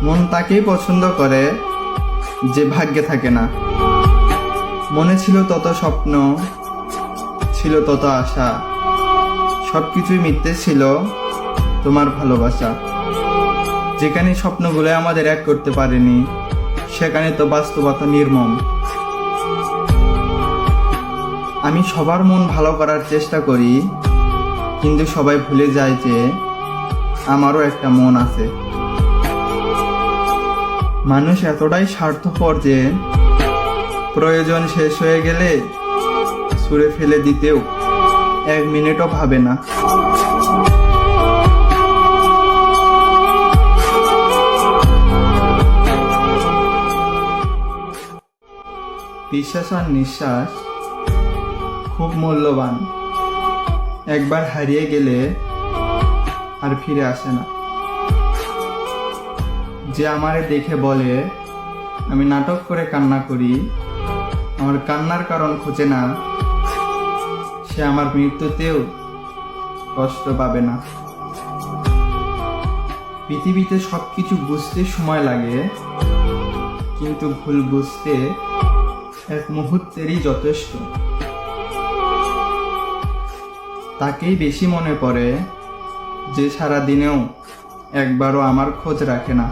মন তাকেই পছন্দ করে যে ভাগ্যে থাকে না। মনে ছিল তত স্বপ্ন, ছিল তত আশা, সবকিছুই মিথ্যে ছিল তোমার ভালোবাসা। যেখানে স্বপ্নগুলো আমাদের এক করতে পারেনি, সেখানে তো বাস্তবতা নির্মম। আমি সবার মন ভালো করার চেষ্টা করি, কিন্তু সবাই ভুলে যায় যে আমারও একটা মন আছে। মানুষ এতটাই স্বার্থপর যে প্রয়োজন শেষ হয়ে গেলে ছুঁড়ে ফেলে দিতেও 1 মিনিটও ভাবে না। বিশ্বাস আর নিঃশ্বাস খুব মূল্যবান। একবার হারিয়ে গেলে আর ফিরে আসে না। যে আমারে দেখে বলে আমি নাটক করে কান্না করি, আমার কান্নার কারণ খোঁজে না, সে আমার মৃত্যুতেও কষ্ট পাবে না। পৃথিবীতে সবকিছু বুঝতে সময় লাগে, কিন্তু ভুল বুঝতে 1 মুহূর্তেরই যথেষ্ট। তাকেই বেশি মনে পড়ে যে সারা দিনেও একবারও আমার খোঁজ রাখে না।